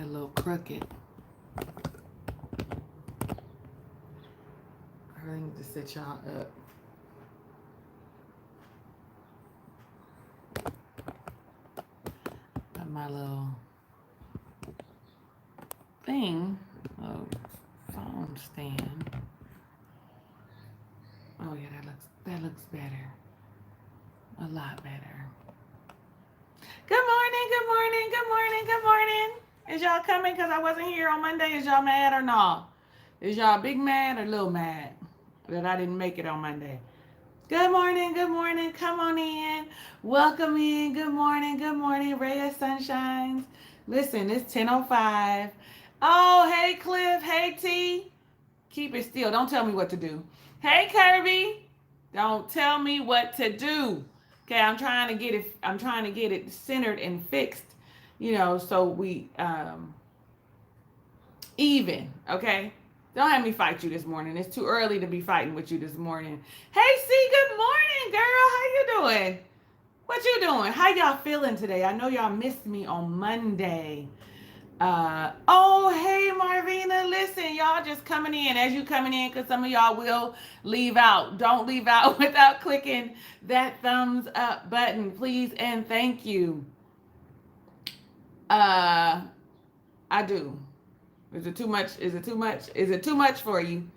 a little crooked. I really need to sit y'all up. Got my little thing, little phone stand. Oh yeah, that looks better. A lot better. Good morning, good morning, good morning, good morning. Is y'all coming because I wasn't here on Monday? Is y'all mad or not? Is y'all big mad or little mad that I didn't make it on Monday? Good morning, good morning. Come on in. Welcome in. Good morning. Ray of Sunshines. Listen, it's 10:05. Oh, hey Cliff. Hey T. Keep it still. Don't tell me what to do. Hey Kirby. Don't tell me what to do. Okay, I'm trying to get it centered and fixed, so we even, okay? Don't have me fight you this morning. It's too early to be fighting with you this morning. Hey C, good morning, girl. How you doing? What you doing? How y'all feeling today? I know y'all missed me on Monday. Oh, hey, Marvina. Listen, y'all just coming in as you coming in because some of y'all will leave out. Don't leave out without clicking that thumbs up button, please, and thank you. I do. Is it too much? Is it too much? Is it too much for you?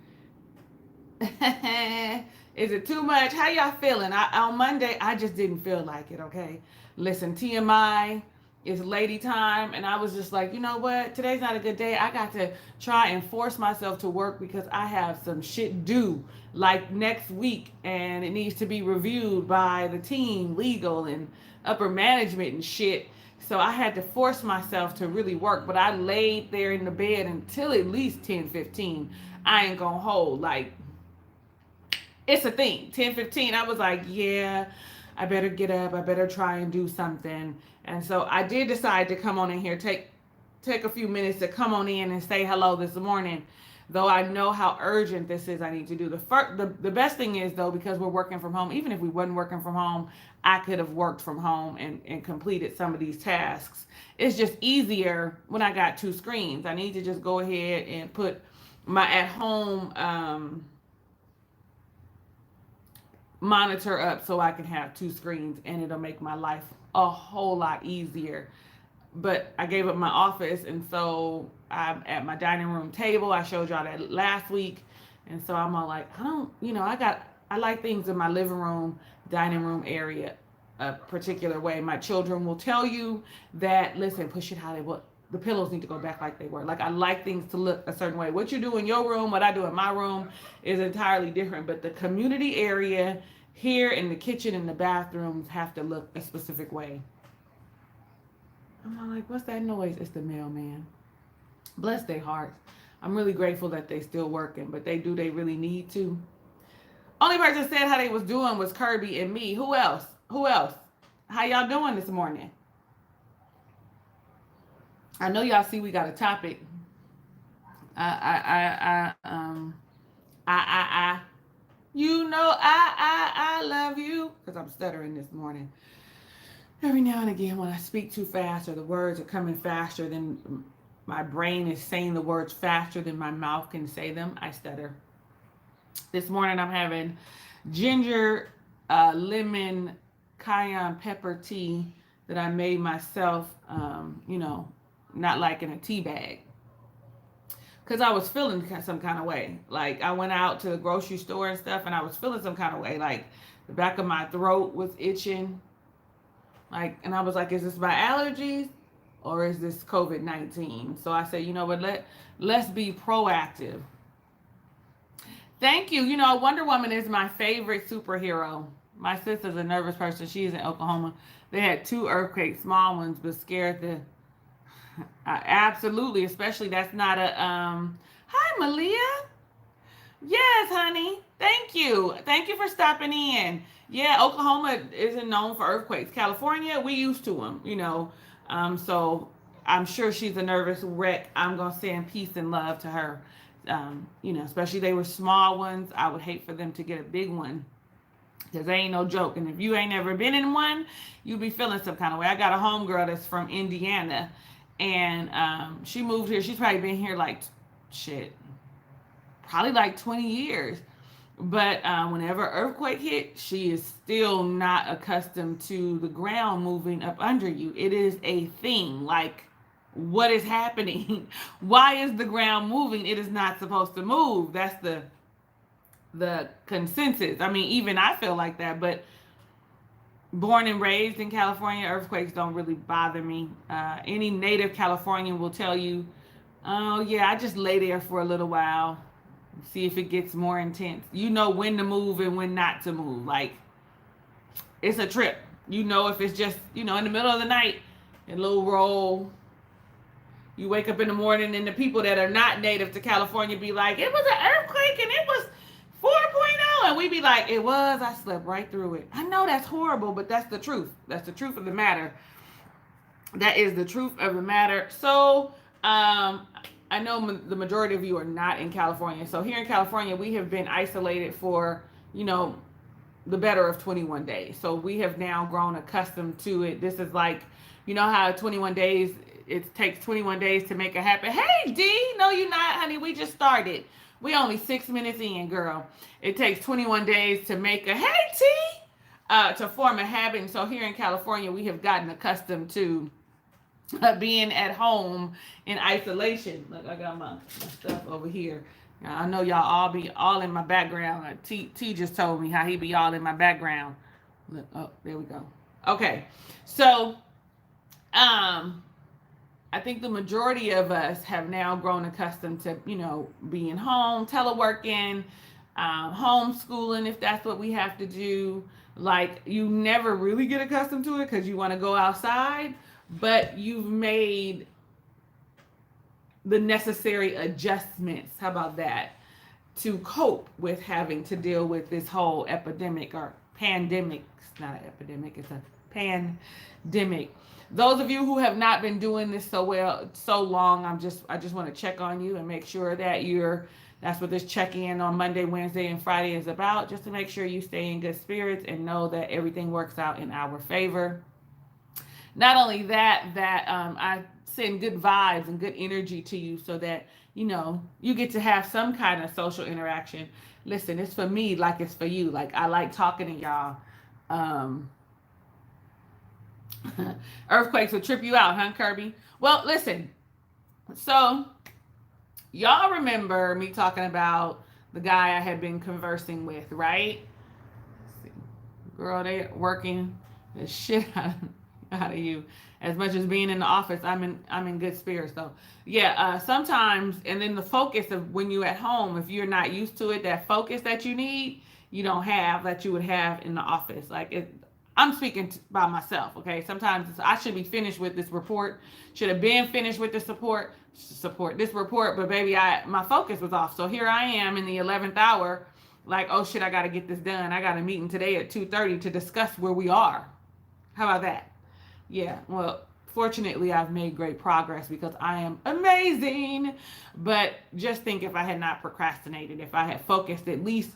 Is it too much? How y'all feeling? On Monday, I just didn't feel like it, okay? Listen, TMI, it's lady time, and I was just like, you know what? Today's not a good day. I got to try and force myself to work because I have some shit due, like next week, and it needs to be reviewed by the team, legal, and upper management and shit. So I had to force myself to really work, but I laid there in the bed until at least 10:15. I ain't gonna hold, like, it's a thing. 10:15, I was like, yeah, I better get up. I better try and do something. And so I did decide to come on in here, take a few minutes to come on in and say hello this morning. Though I know how urgent this is, I need to do. The best thing is, though, because we're working from home, even if we wasn't working from home, I could have worked from home and completed some of these tasks. It's just easier when I got two screens. I need to just go ahead and put my at-home monitor up so I can have two screens, and it'll make my life a whole lot easier. But I gave up my office, and so I'm at my dining room table. I showed y'all that last week, and so I'm all like, I like things in my living room, dining room area a particular way. My children will tell you that, listen, push it how they will. The pillows need to go back like they were. Like, I like things to look a certain way. What you do in your room, what I do in my room is entirely different. But the community area here in the kitchen and the bathrooms have to look a specific way. I'm like, what's that noise? It's the mailman. Bless their hearts. I'm really grateful that they still working, but they really need to. Only person said how they was doing was Kirby and me. Who else? How y'all doing this morning? I know y'all see we got a topic. I love you, because I'm stuttering this morning. Every now and again, when I speak too fast or the words are coming faster than my brain is saying the words faster than my mouth can say them, I stutter. This morning I'm having ginger, lemon, cayenne pepper tea that I made myself, not like in a tea bag. Because I was feeling some kind of way. Like, I went out to the grocery store and stuff, and I was feeling some kind of way. Like, the back of my throat was itching. Like, and I was like, is this my allergies or is this COVID-19? So I said, you know what, let's be proactive. Thank you. Wonder Woman is my favorite superhero. My sister's a nervous person. She's in Oklahoma. They had 2 earthquakes, small ones, but scared the... absolutely, especially that's not a... Hi, Malia. Yes, honey. Thank you. Thank you for stopping in. Yeah, Oklahoma isn't known for earthquakes. California, we used to them, so I'm sure she's a nervous wreck. I'm going to send peace and love to her. Especially they were small ones. I would hate for them to get a big one, because they ain't no joke. And if you ain't never been in one, you'd be feeling some kind of way. I got a homegirl that's from Indiana, And she moved here. She's probably been here like shit, probably like 20 years. But whenever earthquake hit, she is still not accustomed to the ground moving up under you. It is a thing. Like, what is happening? Why is the ground moving? It is not supposed to move. That's the consensus. I mean, even I feel like that, but born and raised in California, earthquakes don't really bother me. Any native Californian will tell you, oh yeah, I just lay there for a little while, see if it gets more intense. You know when to move and when not to move. Like, it's a trip. You know if it's just, in the middle of the night, a little roll. You wake up in the morning and the people that are not native to California be like, it was an earthquake and it was 4.0, and we be like, it was, I slept right through it. I know that's horrible, but that's the truth. That's the truth of the matter. That is the truth of the matter. So, I know the majority of you are not in California. So here in California, we have been isolated for, the better of 21 days. So we have now grown accustomed to it. This is like, how 21 days, it takes 21 days to make it happen. Hey, D, no, you're not, honey. We just started. We only 6 minutes in, girl. It takes 21 days to make a, hey, T, to form a habit. And so here in California, we have gotten accustomed to being at home in isolation. Look, I got my stuff over here. Now, I know y'all all be all in my background. T just told me how he be all in my background. Look, oh, there we go. Okay, so I think the majority of us have now grown accustomed to, being home, teleworking, homeschooling, if that's what we have to do. Like, you never really get accustomed to it because you want to go outside, but you've made the necessary adjustments. How about that? To cope with having to deal with this whole epidemic or pandemic. It's not an epidemic, it's a pandemic. Those of you who have not been doing this so long, I just want to check on you and make sure that that's what this check-in on Monday, Wednesday, and Friday is about, just to make sure you stay in good spirits and know that everything works out in our favor. Not only that, I send good vibes and good energy to you so that, you get to have some kind of social interaction. Listen, it's for me like it's for you. Like, I like talking to y'all. Earthquakes will trip you out, huh, Kirby? Well, listen. So, y'all remember me talking about the guy I had been conversing with, right? Girl, they working the shit out of you. As much as being in the office, I'm in good spirits though. Yeah, sometimes, and then the focus of when you're at home, if you're not used to it, that focus that you need, you don't have that you would have in the office. Like, I'm speaking by myself, okay? Sometimes I should be finished with this report. Should have been finished with this report, but baby, my focus was off. So here I am in the 11th hour, like, oh shit, I got to get this done. I got a meeting today at 2:30 to discuss where we are. How about that? Yeah, well, fortunately, I've made great progress because I am amazing. But just think, if I had not procrastinated, if I had focused at least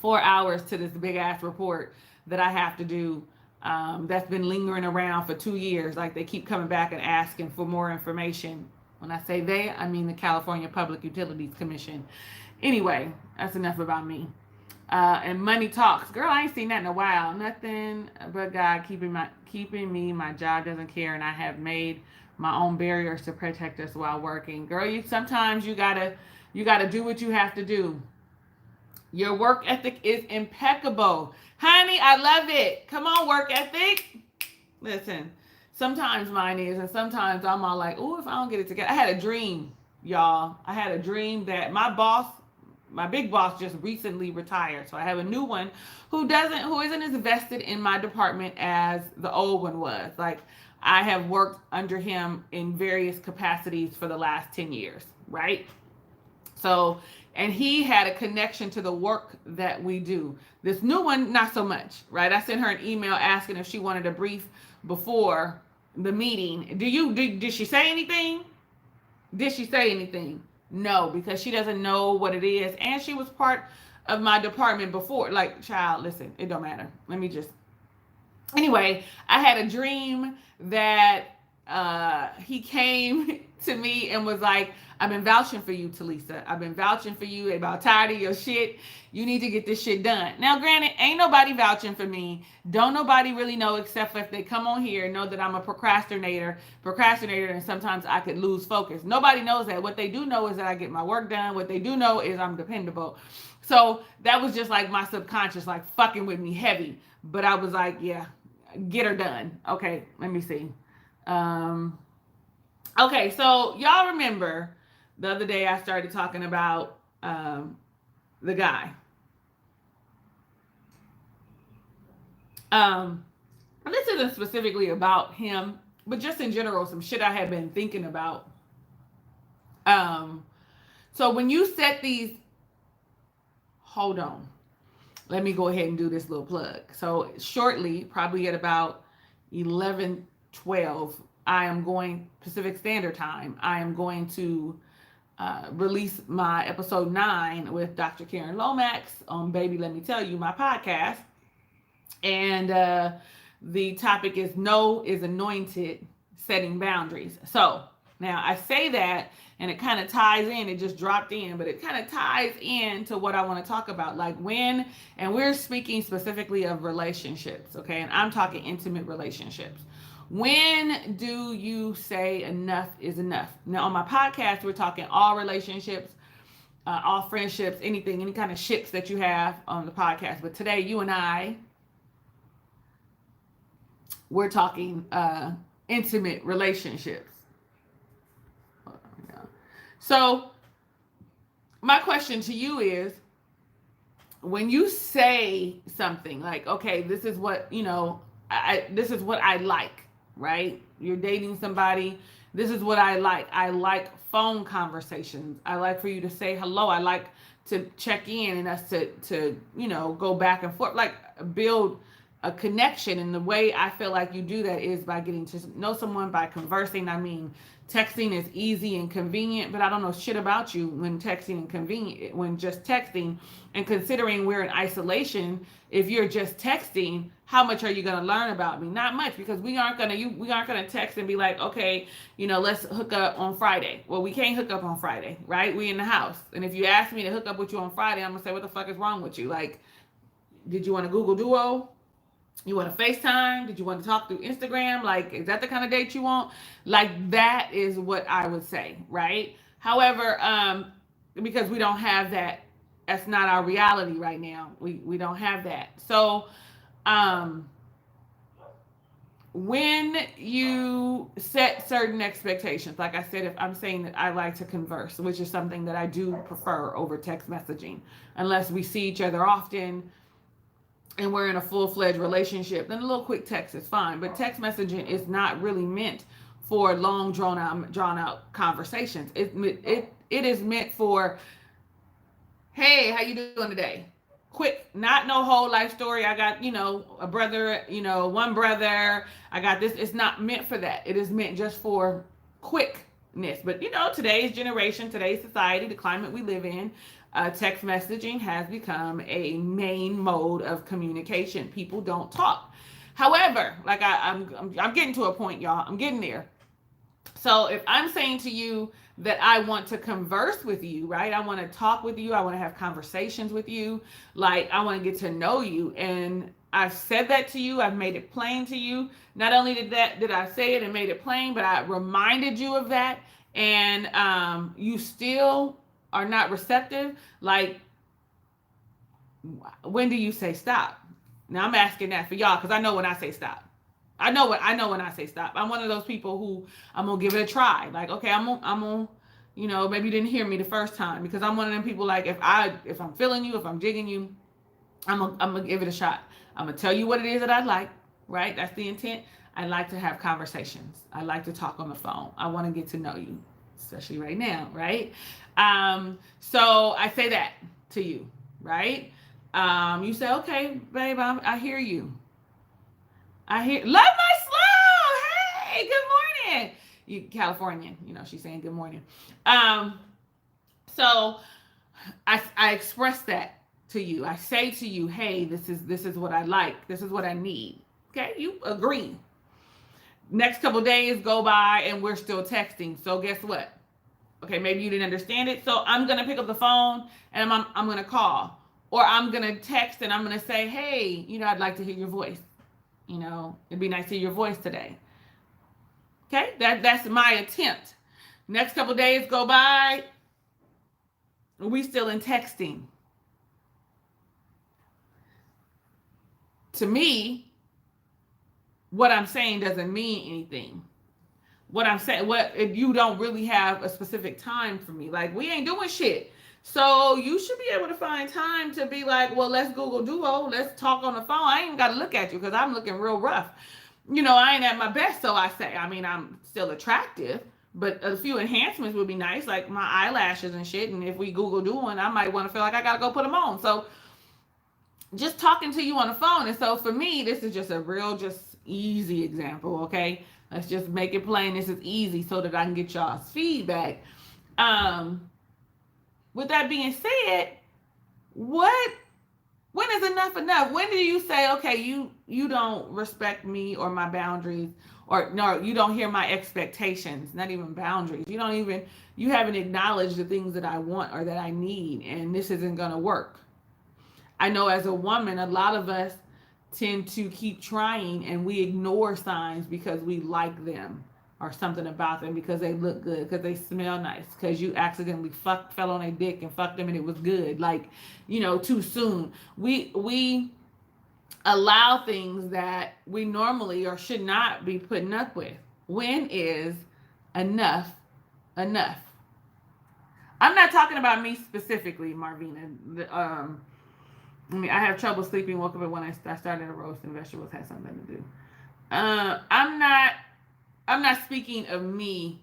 4 hours to this big ass report that I have to do, that's been lingering around for 2 years. Like, they keep coming back and asking for more information. When I say they, I mean the California Public Utilities Commission. Anyway, that's enough about me. And money talks. Girl, I ain't seen that in a while. Nothing but God keeping me. My job doesn't care, and I have made my own barriers to protect us while working. Girl, sometimes you gotta do what you have to do. Your work ethic is impeccable. Honey, I love it. Come on, work ethic. Listen, sometimes mine is, and sometimes I'm all like, oh, if I don't get it together. I had a dream, y'all. I had a dream that my big boss just recently retired. So I have a new one who isn't as vested in my department as the old one was. Like, I have worked under him in various capacities for the last 10 years, right? So, and he had a connection to the work that we do. This new one, not so much, right? I sent her an email asking if she wanted a brief before the meeting. Did she say anything? Did she say anything? No, because she doesn't know what it is. And she was part of my department before. Like, child, listen, it don't matter. Anyway, I had a dream that he came to me and was like, I've been vouching for you, Talisa. I've been vouching for you. They about tired of your shit. You need to get this shit done. Now, granted, ain't nobody vouching for me. Don't nobody really know except for if they come on here and know that I'm a procrastinator, and sometimes I could lose focus. Nobody knows that. What they do know is that I get my work done. What they do know is I'm dependable. So that was just like my subconscious, like fucking with me heavy. But I was like, yeah, get her done. Okay, let me see. Okay, so y'all remember the other day I started talking about the guy. This isn't specifically about him, but just in general, some shit I had been thinking about. So when you set these, hold on, let me go ahead and do this little plug. So shortly, probably at about 11:12, I am going Pacific Standard Time. I am going to release my episode 9 with Dr. Karen Lomax on Baby Let Me Tell You, my podcast. And the topic is No is Anointed, Setting Boundaries. So now I say that and it kind of ties in, it just dropped in, but it kind of ties into what I want to talk about. Like when, and we're speaking specifically of relationships, okay? And I'm talking intimate relationships. When do you say enough is enough? Now, on my podcast, we're talking all relationships, all friendships, anything, any kind of ships that you have on the podcast. But today, you and I, we're talking intimate relationships. So, my question to you is, when you say something like, okay, this is what, this is what I like. Right? You're dating somebody. This is what I like. I like phone conversations. I like for you to say hello. I like to check in and us to go back and forth, like build a connection. And the way I feel like you do that is by getting to know someone, by conversing. I mean, texting is easy and convenient, but I don't know shit about you when texting and convenient, when just texting. And considering we're in isolation, if you're just texting, how much are you going to learn about me? Not much, because we aren't going to text and be like, okay, let's hook up on Friday. Well, we can't hook up on Friday, right? We in the house. And if you ask me to hook up with you on Friday, I'm going to say, what the fuck is wrong with you? Like, did you want to Google Duo? You want to FaceTime? Did you want to talk through Instagram? Like, is that the kind of date you want? Like, that is what I would say, right? However, because we don't have that, that's not our reality right now. We don't have that. So, when you set certain expectations, like I said, if I'm saying that I like to converse, which is something that I do prefer over text messaging, unless we see each other often and we're in a full-fledged relationship, then a little quick text is fine. But text messaging is not really meant for long, drawn out conversations. It is meant for, hey, how you doing today? Quick, not no whole life story. I got, a brother, one brother. I got this. It's not meant for that. It is meant just for quickness. But, today's generation, today's society, the climate we live in, text messaging has become a main mode of communication. People don't talk. However, like I'm getting to a point, y'all. I'm getting there. So if I'm saying to you that I want to converse with you, right? I want to talk with you. I want to have conversations with you. Like, I want to get to know you. And I've said that to you. I've made it plain to you. Not only did I say it and made it plain, but I reminded you of that. And you still are not receptive. Like, when do you say stop? Now I'm asking that for y'all, because I know when I say stop. I know when I say stop. I'm one of those people who I'm gonna give it a try. Like, okay, I'm gonna, maybe you didn't hear me the first time, because I'm one of them people, like, if I'm feeling you, if I'm digging you, I'm gonna give it a shot. I'm gonna tell you what it is that I like, right? That's the intent. I like to have conversations. I like to talk on the phone. I want to get to know you, especially right now, right? So I say that to you, right? You say, okay, babe, I hear you. Love my slow. Hey, good morning. You Californian, she's saying good morning. So I express that to you. I say to you, hey, this is what I like. This is what I need. Okay, you agree. Next couple days go by and we're still texting. So guess what? Okay, maybe you didn't understand it. So I'm gonna pick up the phone and I'm gonna call, or I'm gonna text and I'm gonna say, hey, I'd like to hear your voice. It'd be nice to hear your voice today. Okay, that's my attempt. Next couple days go by, we still in texting. To me, what I'm saying doesn't mean anything. What I'm saying, if you don't really have a specific time for me, like we ain't doing shit. So you should be able to find time to be like, well, let's Google Duo, let's talk on the phone. I ain't got to look at you because I'm looking real rough. I ain't at my best, so I say. I mean, I'm still attractive, but a few enhancements would be nice, like my eyelashes and shit. And if we Google Duo, I might want to feel like I got to go put them on. So just talking to you on the phone. And so for me, this is just a real, just easy example, okay? Let's just make it plain. This is easy so that I can get y'all's feedback. With that being said, when is enough enough? When do you say, okay, you don't respect me or my boundaries, or no, you don't hear my expectations, not even boundaries. You haven't acknowledged the things that I want or that I need, and this isn't going to work. I know as a woman, a lot of us tend to keep trying and we ignore signs because we like them or something about them, because they look good, because they smell nice, because you accidentally fell on a dick and fucked them and it was good, like, too soon. We allow things that we normally or should not be putting up with. When is enough enough? I'm not talking about me specifically, Marvina. I have trouble sleeping. Woke up when I started a roast and vegetables had something to do. I'm not speaking of me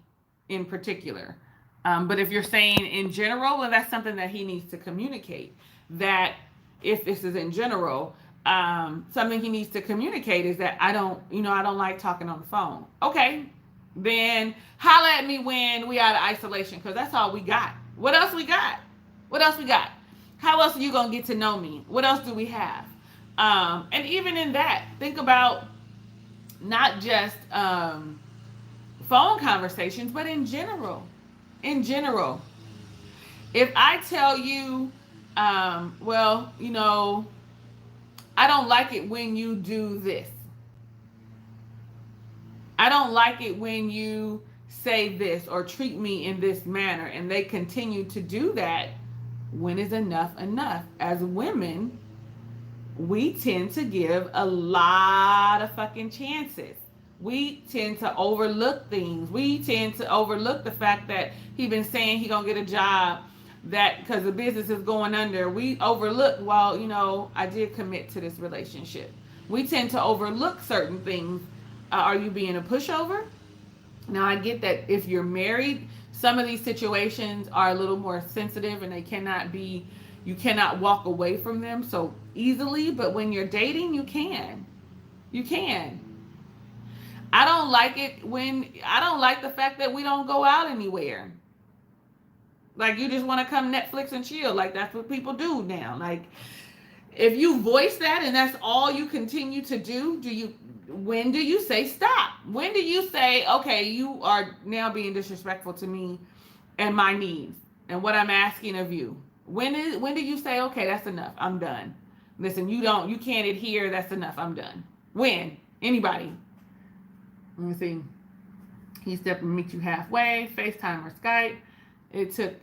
in particular. But if you're saying in general, well, that's something that he needs to communicate. That if this is in general, something he needs to communicate is that I don't like talking on the phone. Okay, then holla at me when we out of isolation, because that's all we got. What else we got? How else are you going to get to know me? What else do we have? And even in that, think about not just phone conversations, but in general. If I tell you, I don't like it when you do this. I don't like it when you say this or treat me in this manner, and they continue to do that. When is enough enough? As women, we tend to give a lot of fucking chances. We tend to overlook things. We tend to overlook the fact that he been saying he gonna get a job, that because the business is going under. We overlook, I did commit to this relationship. We tend to overlook certain things. Are you being a pushover? Now, I get that if you're married, some of these situations are a little more sensitive and you cannot walk away from them so easily. But when you're dating, you can. I don't like the fact that we don't go out anywhere. Like, you just want to come Netflix and chill. Like, that's what people do now. Like, if you voice that and that's all you continue to do, when do you say stop? When do you say, okay, you are now being disrespectful to me and my needs and what I'm asking of you? When do you say, okay, that's enough, I'm done? Listen, you can't adhere, that's enough, I'm done. When? Anybody? Let me see. He stepped and meet you halfway, FaceTime or Skype. It took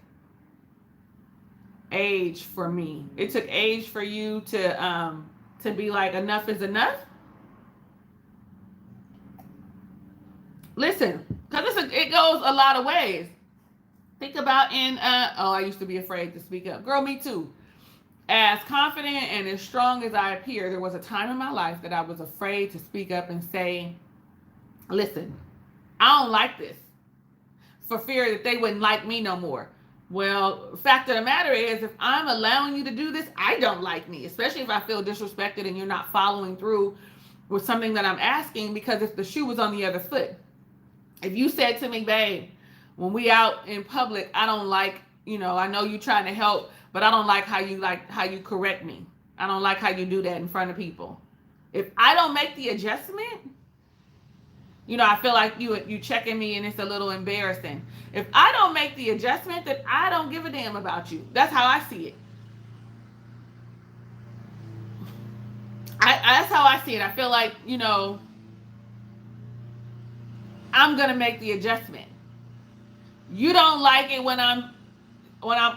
age for me. It took age for you to be like, enough is enough. Listen, because it goes a lot of ways. Think about I used to be afraid to speak up. Girl, me too. As confident and as strong as I appear, there was a time in my life that I was afraid to speak up and say, listen, I don't like this, for fear that they wouldn't like me no more. Well, the fact of the matter is, if I'm allowing you to do this, I don't like me, especially if I feel disrespected and you're not following through with something that I'm asking, because if the shoe was on the other foot, if you said to me, babe, when we out in public, I don't like, I know you're trying to help, but I don't like how you correct me. I don't like how you do that in front of people. If I don't make the adjustment, I feel like you checking me and it's a little embarrassing. If I don't make the adjustment, then I don't give a damn about you. That's how I see it. That's how I see it. I feel like, I'm gonna make the adjustment. You don't like it when I'm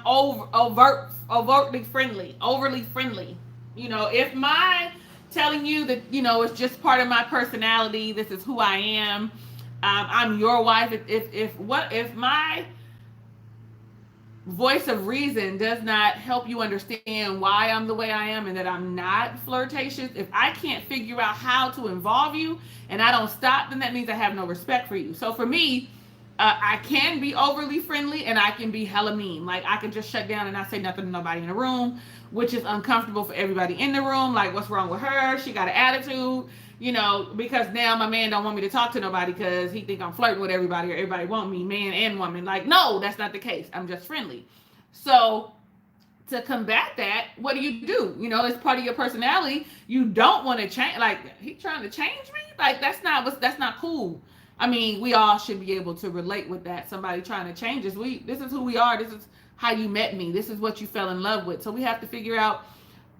overtly friendly, overly friendly. If my telling you that it's just part of my personality, this is who I am. I'm your wife. If my voice of reason does not help you understand why I'm the way I am and that I'm not flirtatious, if I can't figure out how to involve you and I don't stop, then that means I have no respect for you. So for me, I can be overly friendly and I can be hella mean. Like, I can just shut down and not say nothing to nobody in the room, which is uncomfortable for everybody in the room. Like, what's wrong with her? She got an attitude, because now my man don't want me to talk to nobody because he think I'm flirting with everybody or everybody want me, man and woman. Like, no, that's not the case. I'm just friendly. So to combat that, what do? It's part of your personality. You don't want to change. Like, he trying to change me? Like, that's not cool. I mean, we all should be able to relate with that. Somebody trying to change us. This is who we are. This is how you met me. This is what you fell in love with. So we have to figure out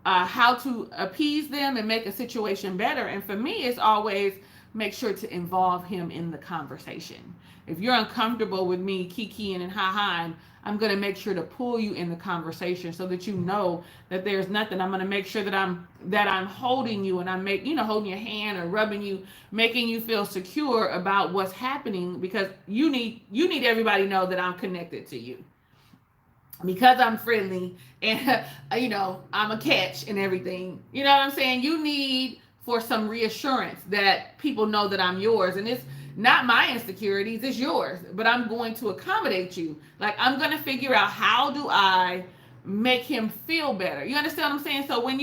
how to appease them and make a situation better. And for me, it's always make sure to involve him in the conversation. If you're uncomfortable with me kikiing and ha-haing, I'm going to make sure to pull you in the conversation so that you know that there's nothing. I'm going to make sure that I'm holding you and I'm holding your hand or rubbing you, making you feel secure about what's happening, because you need everybody to know that I'm connected to you. Because I'm friendly and I'm a catch and everything. You know what I'm saying? You need for some reassurance that people know that I'm yours, and it's not my insecurities, it's yours, but I'm going to accommodate you. Like, I'm going to figure out how do I make him feel better. You understand what I'm saying? So when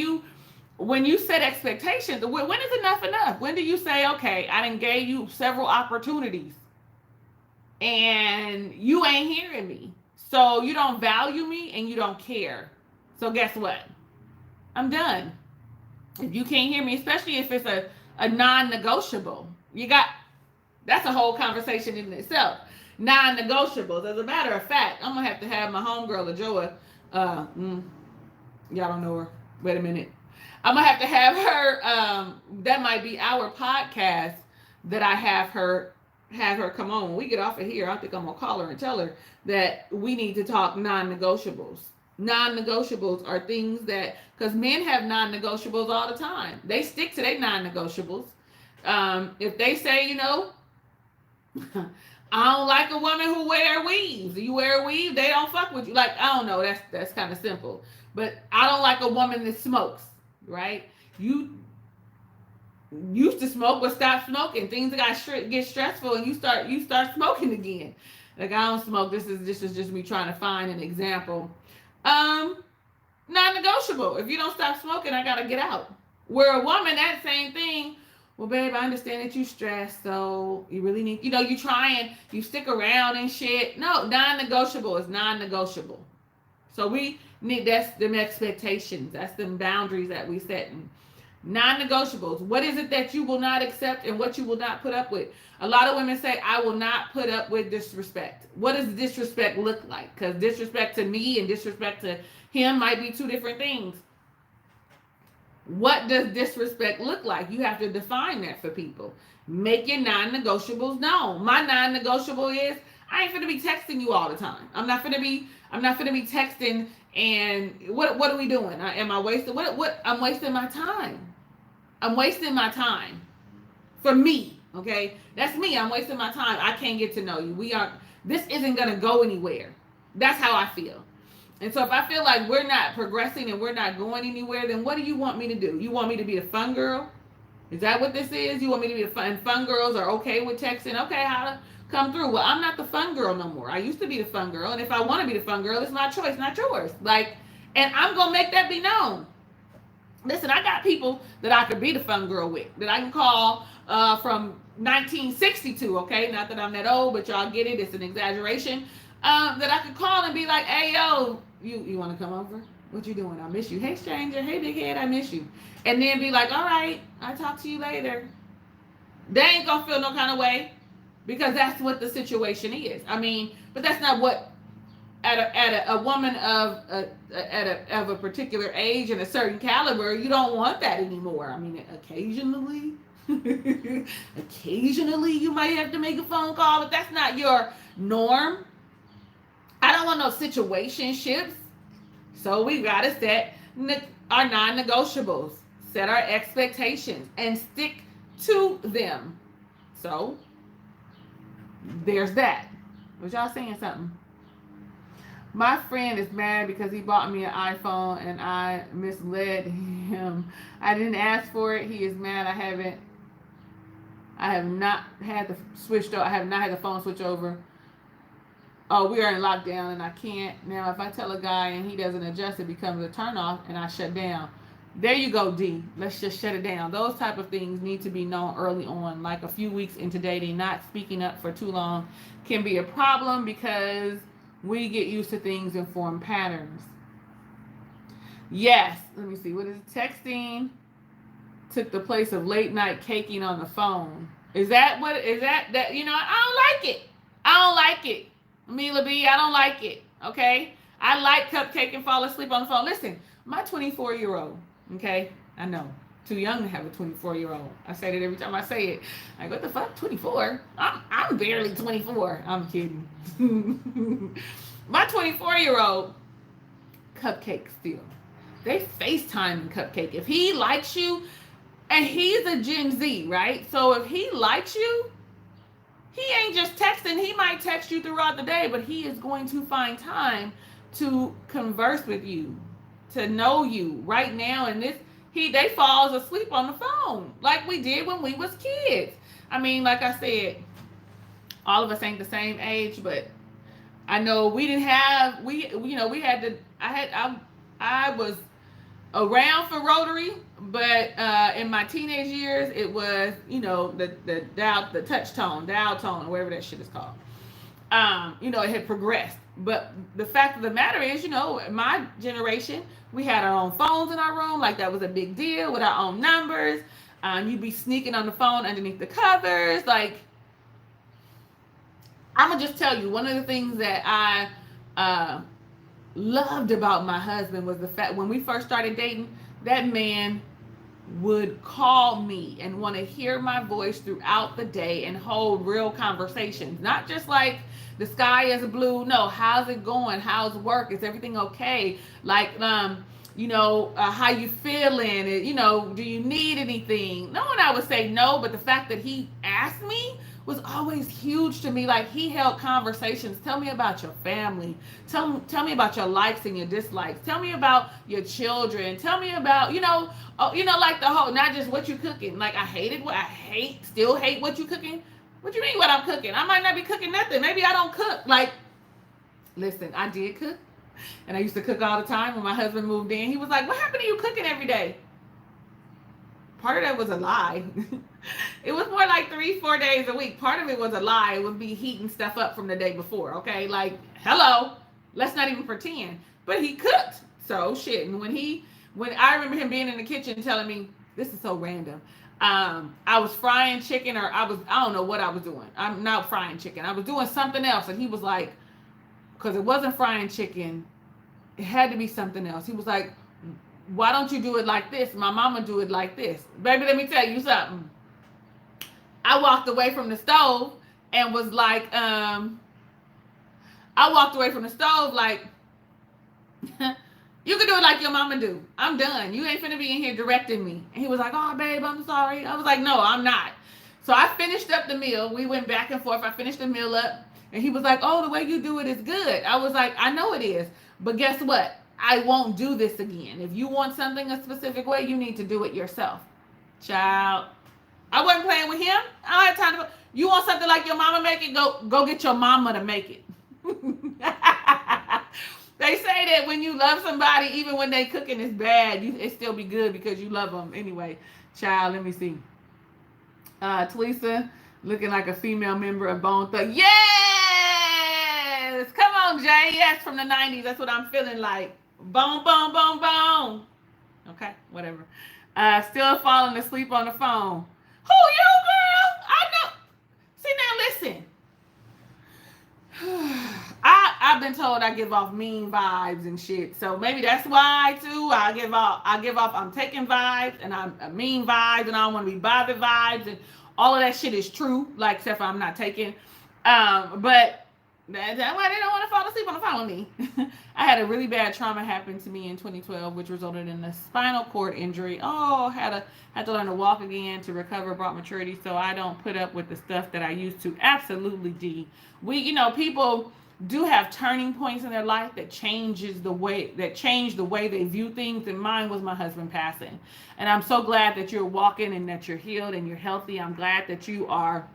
you set expectations, when is enough? When do you say, okay, I done gave you several opportunities and you ain't hearing me? So you don't value me and you don't care. So guess what? I'm done. If you can't hear me, especially if it's a non-negotiable, that's a whole conversation in itself. Non-negotiables. As a matter of fact, I'm gonna have to have my homegirl Ajoa. Y'all don't know her. Wait a minute. I'm gonna have to have her. That might be our podcast that I have her come on. When we get off of here, I think I'm gonna call her and tell her that we need to talk non-negotiables. Non-negotiables are things that, because men have non-negotiables all the time. They stick to their non-negotiables. If they say, I don't like a woman who wear weaves. You wear a weave, they don't fuck with you. Like, I don't know. That's kind of simple. But I don't like a woman that smokes, right? You used to smoke, but stop smoking. Things get stressful, and you start smoking again. Like, I don't smoke. This is just me trying to find an example. Non-negotiable. If you don't stop smoking, I gotta get out. Where a woman, that same thing. Well, babe, I understand that you stressed, so you really need, you try and you stick around and shit. No, non-negotiable is non-negotiable. So that's them expectations. That's them boundaries that we set. Non-negotiables. What is it that you will not accept and what you will not put up with? A lot of women say, I will not put up with disrespect. What does disrespect look like? Because disrespect to me and disrespect to him might be two different things. What does disrespect look like? You have to define that for people. Make your non-negotiables known. My non-negotiable is I ain't finna be texting you all the time. I'm not finna be texting and what are we doing? Am I wasting what I'm wasting my time. I'm wasting my time. For me, okay? That's me. I'm wasting my time. I can't get to know you. This isn't gonna go anywhere. That's how I feel. And so if I feel like we're not progressing and we're not going anywhere, then what do you want me to do? You want me to be a fun girl? Is that what this is? You want me to be a fun girls are okay with texting? Okay, how to come through? Well, I'm not the fun girl no more. I used to be the fun girl. And if I want to be the fun girl, it's my choice, not yours. And I'm going to make that be known. Listen, I got people that I could be the fun girl with, that I can call from 1962, okay? Not that I'm that old, but y'all get it. It's an exaggeration. That I could call and be like, hey, yo, you want to come over? What you doing? I miss you. Hey, stranger. Hey, big head. I miss you. And then be like, all right, I'll talk to you later. They ain't gonna feel no kind of way because that's what the situation is. I mean, but that's not what at a woman of a particular age and a certain caliber, you don't want that anymore. I mean, occasionally, occasionally you might have to make a phone call, but that's not your norm. I don't want no situationships. So we gotta set our non-negotiables, set our expectations, and stick to them. So there's that. Was y'all saying something? My friend is mad because he bought me an iPhone and I misled him. I didn't ask for it. He is mad. I have not had the phone switch over. Oh, we are in lockdown and I can't. Now, if I tell a guy and he doesn't adjust, it becomes a turnoff and I shut down. There you go, D. Let's just shut it down. Those type of things need to be known early on, like a few weeks into dating. Not speaking up for too long can be a problem because we get used to things and form patterns. Yes. Let me see. What is it? Texting took the place of late night caking on the phone. Is that what? Is that? I don't like it. I don't like it. Mila B, I don't like it. Okay? I like cupcake and fall asleep on the phone. Listen, my 24-year-old, okay? I know. Too young to have a 24-year-old. I say that every time I say it. Like, what the fuck? 24? I'm barely 24. I'm kidding. My 24-year-old, cupcake still. They FaceTime Cupcake. If he likes you, and he's a Gen Z, right? So if he likes you, he ain't just texting. He might text you throughout the day, but he is going to find time to converse with you, to know you right now. And they falls asleep on the phone like we did when we was kids. I mean, like I said, all of us ain't the same age, but I know we didn't have, I was around for Rotary, but in my teenage years, it was, the touch tone, dial tone, or whatever that shit is called. It had progressed. But the fact of the matter is, my generation, we had our own phones in our room. Like, that was a big deal with our own numbers. You'd be sneaking on the phone underneath the covers. Like, I'm going to just tell you, one of the things that I loved about my husband was the fact when we first started dating, that man would call me and want to hear my voice throughout the day and hold real conversations. Not just like the sky is blue. No, how's it going? How's work? Is everything okay? Like, how you feeling? Do you need anything? No one I would say no, but the fact that he asked me was always huge to me. Like, he held conversations. Tell me about your family. Tell me about your likes and your dislikes. Tell me about your children. Tell me about, like the whole, not just what you cooking. Like, still hate what you cooking. What you mean what I'm cooking? I might not be cooking nothing. Maybe I don't cook. Like, listen, I did cook. And I used to cook all the time. When my husband moved in, he was like, what happened to you cooking every day? Part of that was a lie. It was more like 3-4 days a week. Part of it was a lie. It would be heating stuff up from the day before. Okay, like, hello, let's not even pretend. But he cooked. So shit. And when I remember him being in the kitchen telling me, this is so random. I was frying chicken, or I don't know what I was doing. I'm not frying chicken. I was doing something else, and he was like, because it wasn't frying chicken, it had to be something else. He was like, why don't you do it like this? My mama do it like this. Baby, let me tell you something. I walked away from the stove and was like, you can do it like your mama do. I'm done. You ain't finna be in here directing me. And he was like, oh, babe, I'm sorry. I was like, no, I'm not. So I finished up the meal. We went back and forth. I finished the meal up. And he was like, oh, the way you do it is good. I was like, I know it is. But guess what? I won't do this again. If you want something a specific way, you need to do it yourself. Child. I wasn't playing with him. I don't have time to. You want something like your mama make it? Go get your mama to make it. They say that when you love somebody, even when they cooking is bad, it still be good because you love them. Anyway, child, let me see. Twisa, looking like a female member of Bone Thugs. Yes! Come on, Jay. Yes, from the 90s. That's what I'm feeling like. Bone, bone, bone, bone. Okay, whatever. Still falling asleep on the phone. Who you, girl? been told I give off mean vibes and shit. So maybe that's why too. I give off. I'm taking vibes and I'm mean vibes and I don't want to be bothered vibes and all of that shit is true. Like except for I'm not taking. But that's why they don't want to fall asleep on the phone with me. I had a really bad trauma happen to me in 2012, which resulted in a spinal cord injury. Oh, had to learn to walk again to recover, brought maturity. So I don't put up with the stuff that I used to. Absolutely, D. People do have turning points in their life that change the way they view things. And mine was my husband passing. And I'm so glad that you're walking and that you're healed and you're healthy. I'm glad that you are,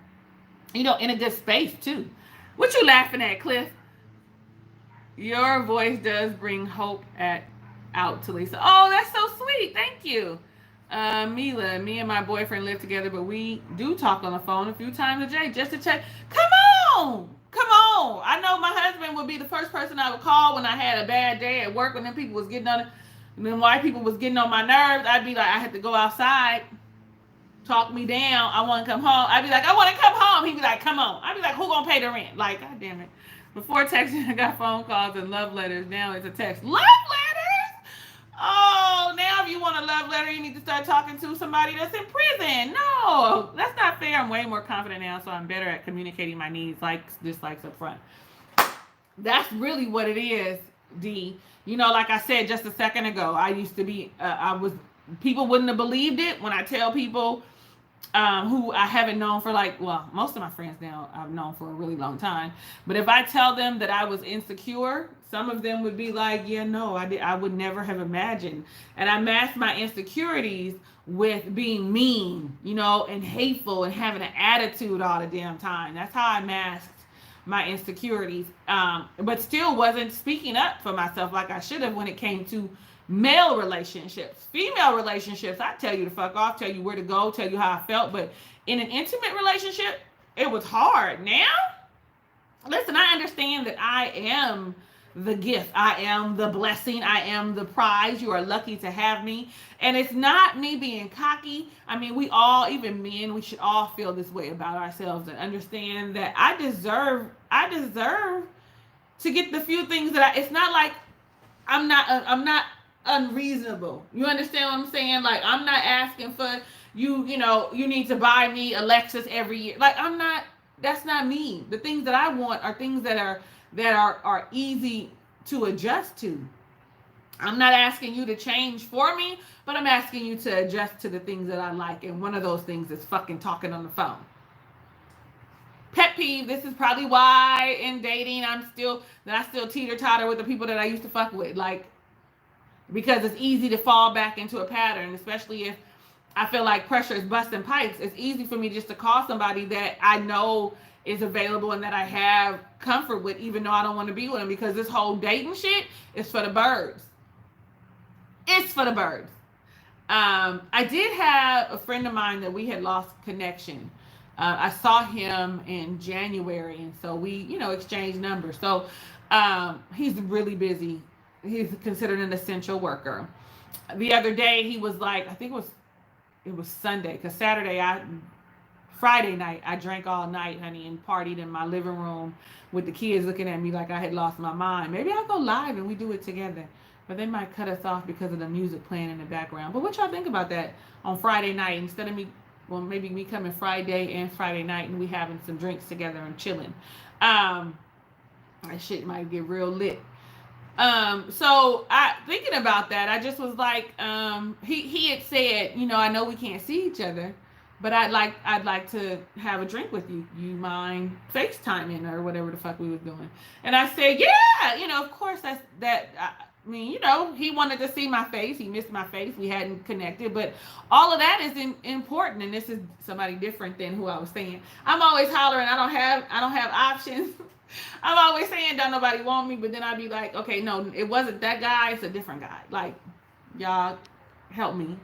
in a good space too. What you laughing at, Cliff? Your voice does bring hope out to Lisa. Oh, that's so sweet. Thank you. Mila, me and my boyfriend live together, but we do talk on the phone a few times a day just to check. Come on. I know my husband would be the first person I would call when I had a bad day at work, when them people was getting on, and then white people was getting on my nerves. I'd be like, I had to go outside, talk me down. I want to come home. I'd be like, I want to come home. He'd be like, come on. I'd be like, who gonna pay the rent? Like, God damn it. Before texting, I got phone calls and love letters. Now it's a text. Love letters? Oh, now if you want a love letter, you need to start talking to somebody that's in prison. No, that's not fair. I'm way more confident now, so I'm better at communicating my needs, likes, dislikes up front. That's really what it is, D. Like I said just a second ago, I used to be, people wouldn't have believed it when I tell people who I haven't known for most of my friends now I've known for a really long time. But if I tell them that I was insecure, some of them would be like, yeah, no, I would never have imagined. And I masked my insecurities with being mean, and hateful and having an attitude all the damn time. That's how I masked my insecurities. But still wasn't speaking up for myself like I should have when it came to male relationships. Female relationships, I tell you to fuck off, tell you where to go, tell you how I felt. But in an intimate relationship, it was hard. Now, listen, I understand that I am the gift. I am the blessing. I am the prize. You are lucky to have me. And it's not me being cocky. I mean, we all, even men, we should all feel this way about ourselves and understand that I deserve to get the few things that it's not like I'm not unreasonable. You understand what I'm saying? Like, I'm not asking for you need to buy me a Lexus every year. Like, that's not me. The things that I want are things that are easy to adjust to. I'm not asking you to change for me, but I'm asking you to adjust to the things that I like. And one of those things is fucking talking on the phone. Pet peeve, this is probably why in dating I still teeter-totter with the people that I used to fuck with. Like, because it's easy to fall back into a pattern, especially if I feel like pressure is busting pipes. It's easy for me just to call somebody that I know is available and that I have comfort with, even though I don't want to be with them, because this whole dating shit is for the birds. It's for the birds. I did have a friend of mine that we had lost connection. I saw him in January, and so we, exchanged numbers. So he's really busy. He's considered an essential worker. The other day, he was like, I think it was Sunday, because Friday night, I drank all night, honey, and partied in my living room with the kids looking at me like I had lost my mind. Maybe I'll go live and we do it together. But they might cut us off because of the music playing in the background. But what y'all think about that on Friday night? Instead of maybe me coming Friday and Friday night and we having some drinks together and chilling. That shit might get real lit. So thinking about that, I just was like, he had said, I know we can't see each other, but I'd like to have a drink with you. You mind FaceTiming or whatever the fuck we was doing? And I said, yeah, of course he wanted to see my face. He missed my face. We hadn't connected, but all of that is important. And this is somebody different than who I was saying. I'm always hollering. I don't have options. I'm always saying, don't nobody want me, but then I'd be like, okay, no, it wasn't that guy. It's a different guy. Like, y'all help me.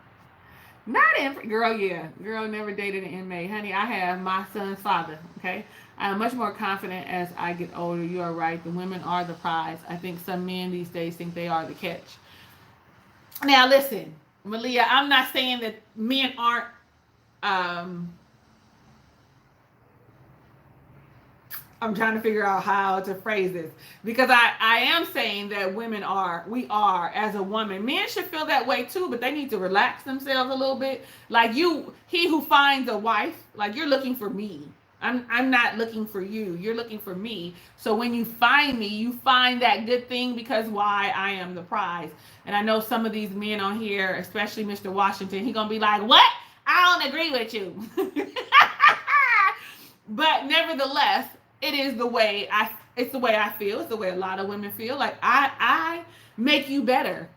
Girl never dated an inmate. Honey, I have my son's father, okay? I am much more confident as I get older. You are right. The women are the prize. I think some men these days think they are the catch. Now, listen, Malia, I'm not saying that men aren't, I'm trying to figure out how to phrase this, because I am saying that we are, as a woman. Men should feel that way too, but they need to relax themselves a little bit. Like he who finds a wife, like you're looking for me. I'm not looking for you. You're looking for me. So when you find me, you find that good thing, because why? I am the prize. And I know some of these men on here, especially Mr. Washington, he gonna be like, what? I don't agree with you. But nevertheless, it's the way I feel. It's the way a lot of women feel. Like I make you better.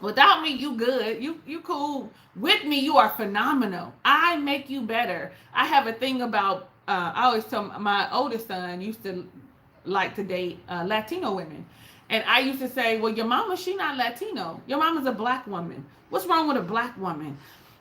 Without me, you good. You cool. With me, you are phenomenal. I make you better. I have a thing about I always tell my oldest son used to like to date Latino women. And I used to say, well, your mama, she not Latino. Your mama's a black woman. What's wrong with a black woman?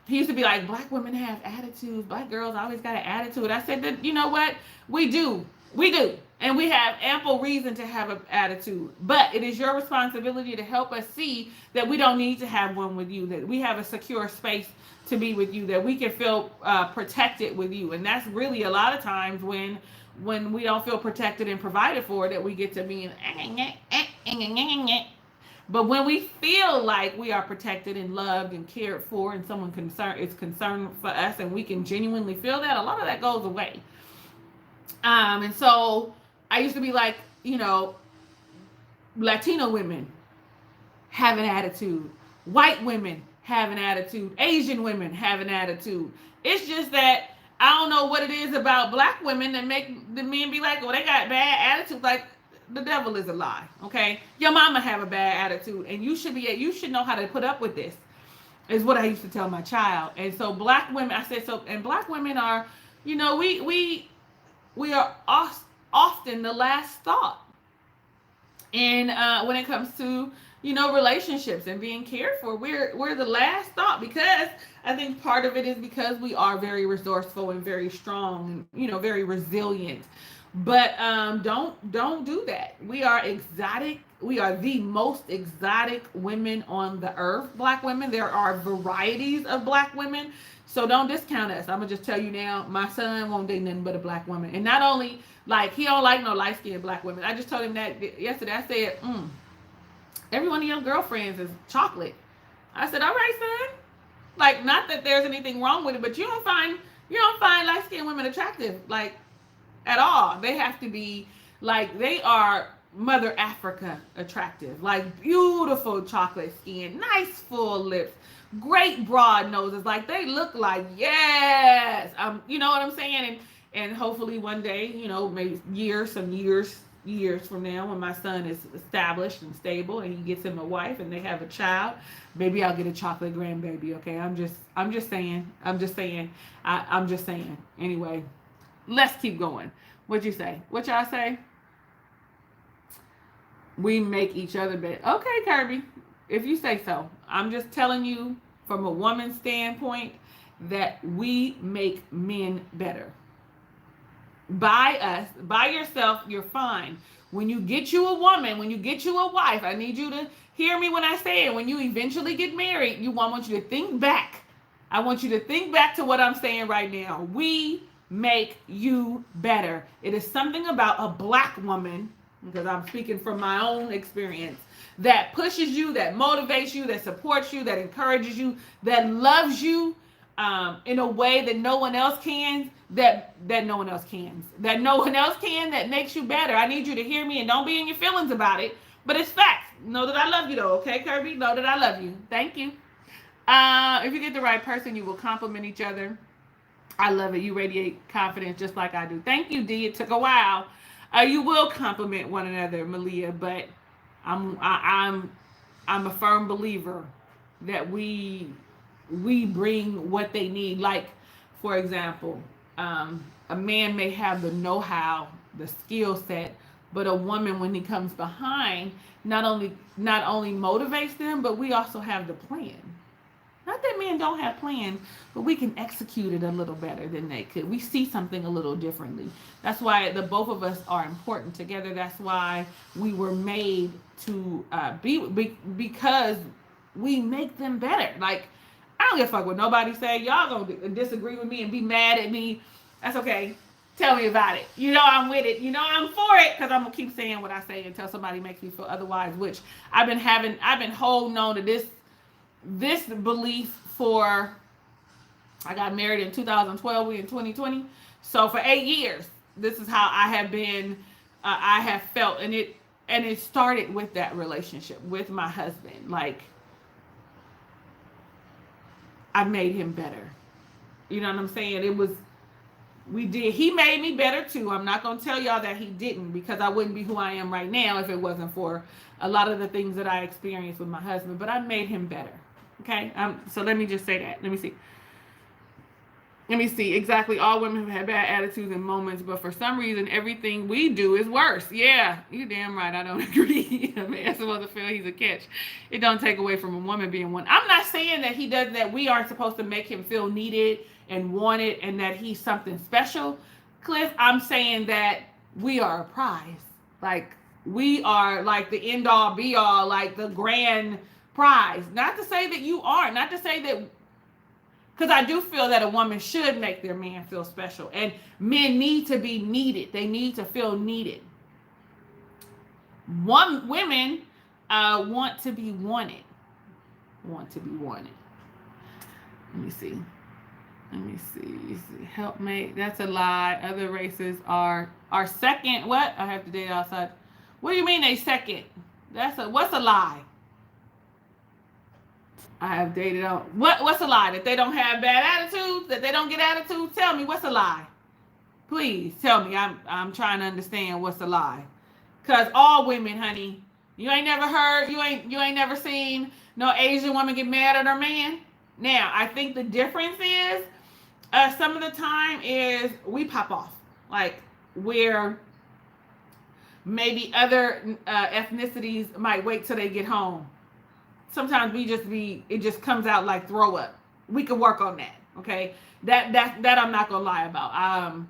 He used to be like, black women have attitudes. Black girls always got an attitude. I said that, you know what? We do. We do. And we have ample reason to have an attitude. But it is your responsibility to help us see that we don't need to have one with you, that we have a secure space to be with you, that we can feel protected with you. And that's really a lot of times when we don't feel protected and provided for, that we get to be but when we feel like we are protected and loved and cared for, and someone is concerned for us, and we can genuinely feel that, a lot of that goes away. And so I used to be like, Latino women have an attitude. White women have an attitude. Asian women have an attitude. It's just that I don't know what it is about black women that make the men be like, oh, they got bad attitude. Like, the devil is a lie, okay? Your mama have a bad attitude, and you should know how to put up with this, is what I used to tell my child. And so black women, I said, so, and black women are, we are often the last thought. And when it comes to, relationships and being cared for, we're the last thought, because I think part of it is because we are very resourceful and very strong and, very resilient. But don't do that. We are exotic. We are the most exotic women on the earth, black women. There are varieties of black women. So don't discount us. I'm going to just tell you now, my son won't date nothing but a black woman. And not only, like, he don't like no light-skinned black women. I just told him that yesterday. I said, every one of your girlfriends is chocolate. I said, all right, son. Like, not that there's anything wrong with it, but you don't find light-skinned women attractive. Like, at all. They have to be like, they are Mother Africa attractive, like beautiful chocolate skin, nice full lips, great broad noses. Like, they look like, yes, you know what I'm saying? And hopefully one day, maybe some years from now, when my son is established and stable and he gets him a wife and they have a child, maybe I'll get a chocolate grandbaby. Okay, I'm just saying. Anyway. Let's keep going. What'd you say? What y'all say? We make each other better. Okay, Kirby, if you say so. I'm just telling you from a woman's standpoint that we make men better. By us, by yourself, you're fine. When you get you a woman, when you get you a wife, I need you to hear me when I say it. When you eventually get married, I want you to think back. I want you to think back to what I'm saying right now. We make you better. It is something about a black woman, because I'm speaking from my own experience, that pushes you, that motivates you, that supports you, that encourages you, that loves you in a way that no one else can, that no one else can, that makes you better. I need you to hear me and don't be in your feelings about it, but it's facts. Know that I love you though, okay, Kirby? Know that I love you. Thank you. If you get the right person, you will compliment each other. I love it. You radiate confidence just like I do. Thank you, D. It took a while. You will compliment one another, Malia, but I'm a firm believer that we bring what they need. Like, for example, a man may have the know-how, the skill set, but a woman, when he comes behind, not only motivates them, but we also have the plan. Not that men don't have plans, but we can execute it a little better than they could. We see something a little differently. That's why the both of us are important together. That's why we were made to be because we make them better. Like, I don't give a fuck what nobody say. Y'all gonna disagree with me and be mad at me. That's okay. Tell me about it. You know I'm with it. You know I'm for it, because I'm gonna keep saying what I say until somebody makes me feel otherwise. Which I've been holding on to this belief for. I got married in 2012. We in 2020. So for 8 years, this is how I have been. I have felt, and it started with that relationship with my husband. Like, I made him better. You know what I'm saying? He made me better too. I'm not going to tell y'all that he didn't, because I wouldn't be who I am right now if it wasn't for a lot of the things that I experienced with my husband. But I made him better. Okay? So let me just say that. Let me see. Exactly. All women have had bad attitudes and moments, but for some reason, everything we do is worse. Yeah, you damn right. I don't agree. A man supposed to feel he's a catch. It don't take away from a woman being one. I'm not saying that he does that. We aren't supposed to make him feel needed and wanted, and that he's something special, Cliff. I'm saying that we are a prize. Like, we are like the end all be all, like the grand prize. Not to say that you aren't. Not to say that. Because I do feel that a woman should make their man feel special. And men need to be needed. They need to feel needed. Women want to be wanted. Want to be wanted. Let me see. Helpmate. That's a lie. Other races are second. What? I have to date outside. What do you mean they second? What's a lie? I have dated on. What's a lie? That they don't have bad attitudes? That they don't get attitudes? Tell me, what's a lie? Please tell me. I'm trying to understand what's a lie. Cause all women, honey, you ain't never heard, you ain't never seen no Asian woman get mad at her man. Now, I think the difference is some of the time is we pop off. Like, where maybe other ethnicities might wait till they get home. Sometimes it just comes out like throw up. We can work on that, okay? That I'm not gonna lie about.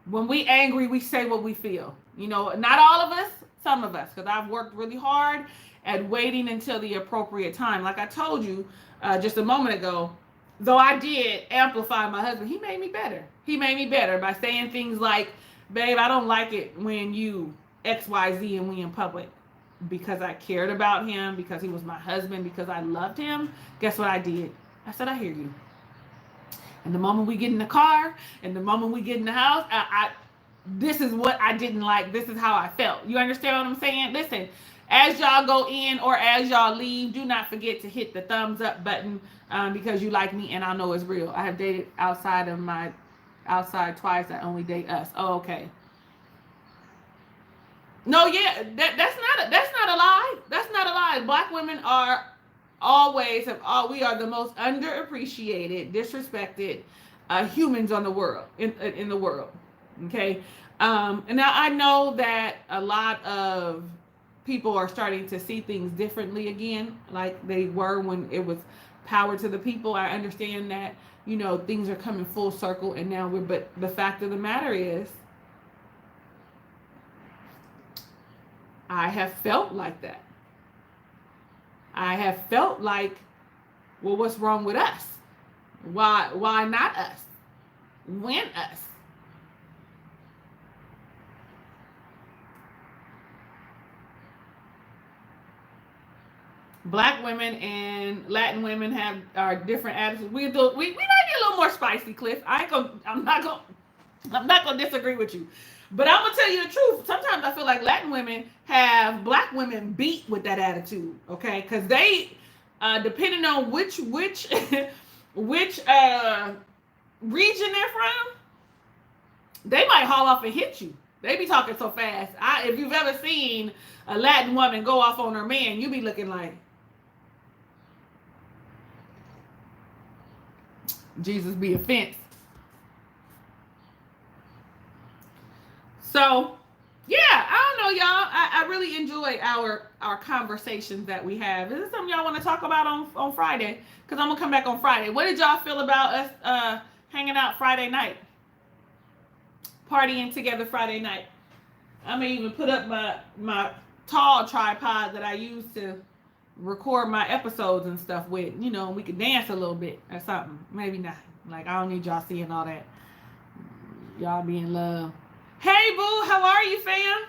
When we angry, we say what we feel. You know, not all of us, some of us, because I've worked really hard at waiting until the appropriate time. Like I told you just a moment ago, though I did amplify my husband, he made me better. He made me better by saying things like, babe, I don't like it when you XYZ and we in public. Because I cared about him, because he was my husband, because I loved him. Guess what I did? I said, I hear you. And the moment we get in the car, and the moment we get in the house, this is what I didn't like. This is how I felt. You understand what I'm saying? Listen, as y'all go in or as y'all leave, do not forget to hit the thumbs up button because you like me and I know it's real. I have dated outside twice. I only date us. Oh, okay. No, yeah, that's not a lie. That's not a lie. Black women are we are the most underappreciated, disrespected humans on the world in the world. Okay, and now I know that a lot of people are starting to see things differently again, like they were when it was power to the people. I understand that, you know, things are coming full circle, and now but the fact of the matter is, I have felt like that. I have felt like, well, what's wrong with us? Why not us? When us? Black women and Latin women are different attitudes. We might be a little more spicy, Cliff. I'm not gonna disagree with you. But I'm gonna tell you the truth. Sometimes I feel like Latin women have black women beat with that attitude, okay? Because they, depending on which region they're from, they might haul off and hit you. They be talking so fast. If you've ever seen a Latin woman go off on her man, you be looking like, Jesus be offense. So, yeah, I don't know, y'all. I really enjoy our conversations that we have. Is this something y'all want to talk about on Friday? Because I'm going to come back on Friday. What did y'all feel about us hanging out Friday night? Partying together Friday night. I'm going to even put up my tall tripod that I use to record my episodes and stuff with. You know, we could dance a little bit or something. Maybe not. Like, I don't need y'all seeing all that. Y'all be in love. Hey, boo, how are you, fam?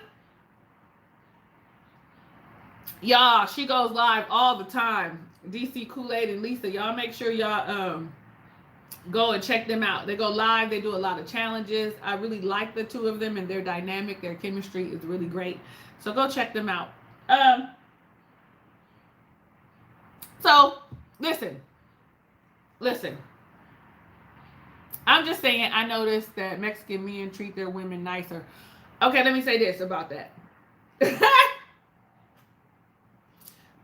Y'all, she goes live all the time. DC Kool-Aid and Lisa. Y'all make sure y'all go and check them out. They go live. They do a lot of challenges. I really like the two of them, and their dynamic, their chemistry is really great. So go check them out. So listen. I'm just saying, I noticed that Mexican men treat their women nicer. Okay, let me say this about that.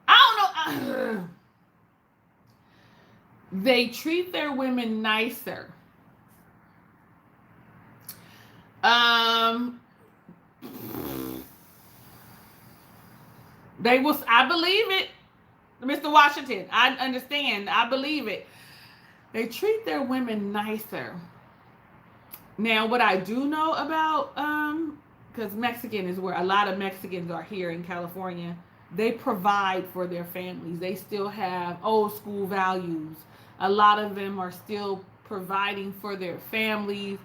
I don't know. They treat their women nicer. They will. I believe it, Mr. Washington. I understand. I believe it. They treat their women nicer. Now, what I do know about, because Mexican is where a lot of Mexicans are here in California, they provide for their families. They still have old school values. A lot of them are still providing for their families,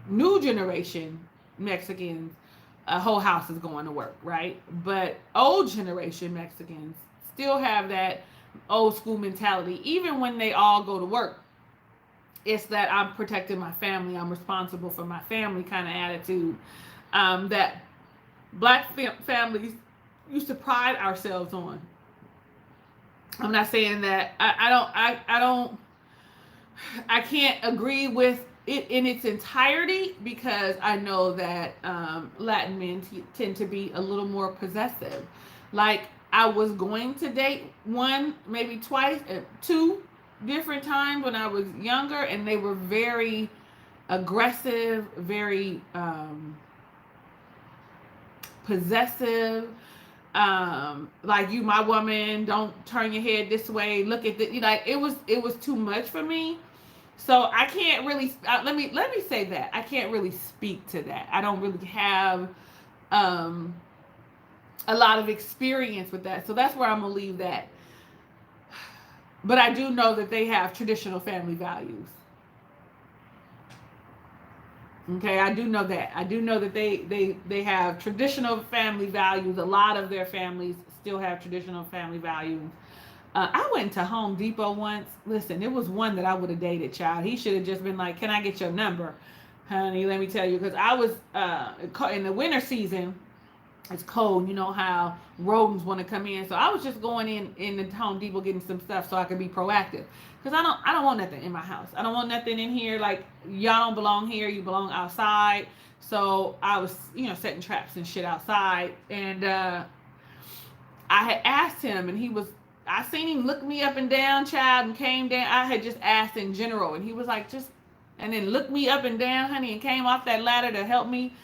new generation Mexicans, a whole house is going to work, right? But old generation Mexicans still have that old school mentality. Even when they all go to work, it's that I'm protecting my family, I'm responsible for my family kind of attitude that black families used to pride ourselves on. I'm not saying that I can't agree with it in its entirety, because I know that Latin men tend to be a little more possessive. Like, I was going to date one, maybe twice, two different times when I was younger, and they were very aggressive, very possessive. Like, you my woman, don't turn your head this way, look at the, like, it was too much for me. So I can't really let me say that I can't really speak to that. I don't really have a lot of experience with that, so that's where I'm gonna leave that. But I do know that they have traditional family values. Okay, I do know that. I do know that they have traditional family values. A lot of their families still have traditional family values. I went to Home Depot once. Listen, it was one that I would have dated, child. He should have just been like, "Can I get your number, honey?" Let me tell you, because I was in the winter season. It's cold. You know how rodents want to come in. So I was just going in the Home Depot getting some stuff so I could be proactive. Because I don't want nothing in my house. I don't want nothing in here. Like, y'all don't belong here. You belong outside. So I was, setting traps and shit outside. And I had asked him, and I seen him look me up and down, child, and came down. I had just asked in general, and he was like, and then looked me up and down, honey, and came off that ladder to help me.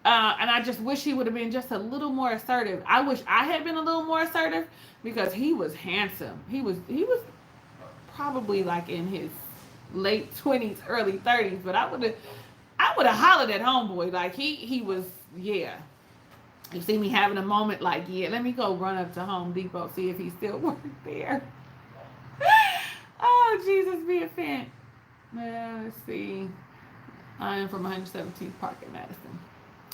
And I just wish he would have been just a little more assertive. I wish I had been a little more assertive, because he was handsome. He was probably like in his late 20s, early 30s, but I would have hollered at homeboy. Like, he was, yeah. You see me having a moment like, yeah, let me go run up to Home Depot, see if he still works there. Oh, Jesus, be a fan. Let's see. I am from 117th Park in Madison.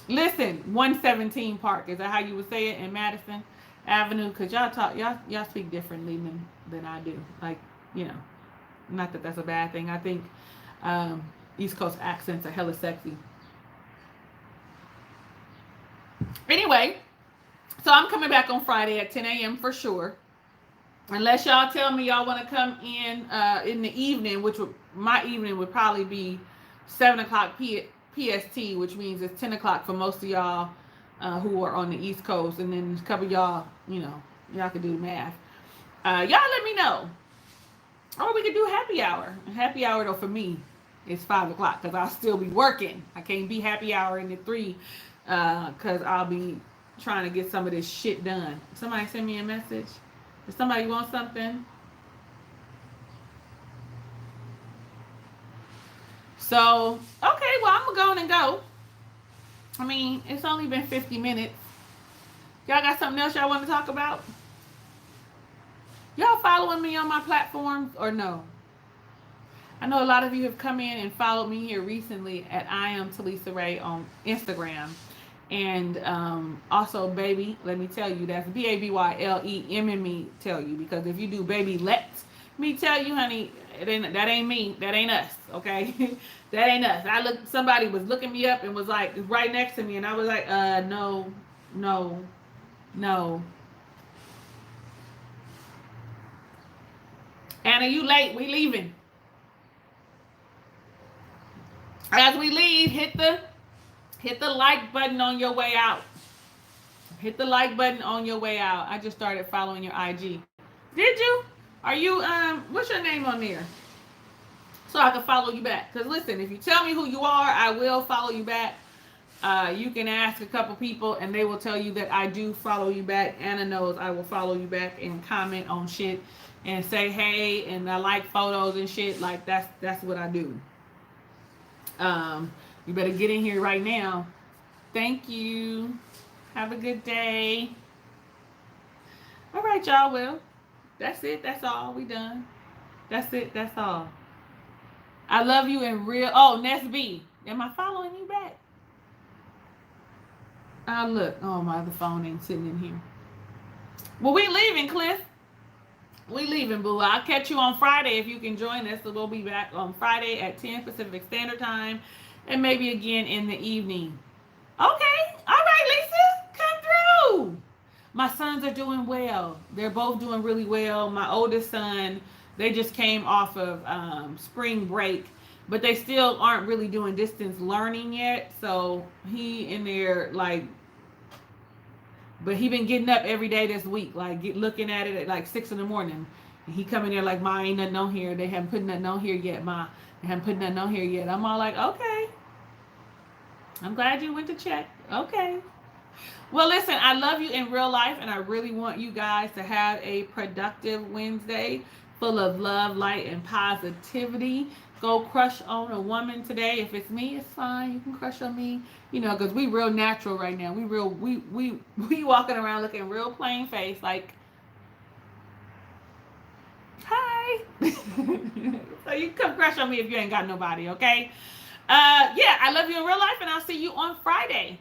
Listen, 117 Park. Is that how you would say it in Madison Avenue? Because y'all speak differently than I do. Like, not that that's a bad thing. I think East Coast accents are hella sexy. Anyway, so I'm coming back on Friday at 10 a.m. for sure. Unless y'all tell me y'all want to come in the evening, my evening would probably be 7 o'clock PST, which means it's 10 o'clock for most of y'all who are on the East Coast. And then a couple of y'all, y'all can do the math. Y'all let me know. Or we could do happy hour. Happy hour, though, for me, is 5 o'clock, because I'll still be working. I can't be happy hour in the 3 because I'll be trying to get some of this shit done. Somebody send me a message. Does somebody want something? So, okay, well, I'm going to go. I mean, it's only been 50 minutes. Y'all got something else y'all want to talk about? Y'all following me on my platforms or no? I know a lot of you have come in and followed me here recently at I am Talisa Ray on Instagram. And also, baby, let me tell you, that's BABYLE me tell you. Because if you do baby, let me tell you, honey, that ain't me. That ain't us, okay? That ain't us. Somebody was looking me up and was like, right next to me. And I was like, no, no, no. Anna, you late. We leaving. As we leave, hit the like button on your way out. Hit the like button on your way out. I just started following your IG. Did you? Are you what's your name on there? So I can follow you back. Because listen, if you tell me who you are, I will follow you back. You can ask a couple people and they will tell you that I do follow you back. Anna knows I will follow you back and comment on shit and say hey, and I like photos and shit. Like that's what I do. You better get in here right now. Thank you. Have a good day. All right, y'all. Well, that's it. That's all. We done. That's it. That's all. I love you in real. Oh, Ness B. Am I following you back? Look. Oh, my other phone ain't sitting in here. Well, we leaving, Cliff. We leaving, boo. I'll catch you on Friday if you can join us. So we'll be back on Friday at 10 Pacific Standard Time and maybe again in the evening. Okay. All right, Lisa. Come through. My sons are doing well. They're both doing really well. My oldest son, they just came off of spring break, but they still aren't really doing distance learning yet. So he in there like, but he been getting up every day this week, like looking at it at like 6 in the morning. And he coming there like, Ma, ain't nothing on here. They haven't put nothing on here yet, Ma. They haven't put nothing on here yet. I'm all like, okay. I'm glad you went to check. Okay. Well, listen, I love you in real life, and I really want you guys to have a productive Wednesday full of love, light, and positivity. Go crush on a woman today. If it's me, it's fine. You can crush on me, because we real natural right now. We walking around looking real plain face, like, hi. So you come crush on me if you ain't got nobody, okay? Yeah, I love you in real life, and I'll see you on Friday.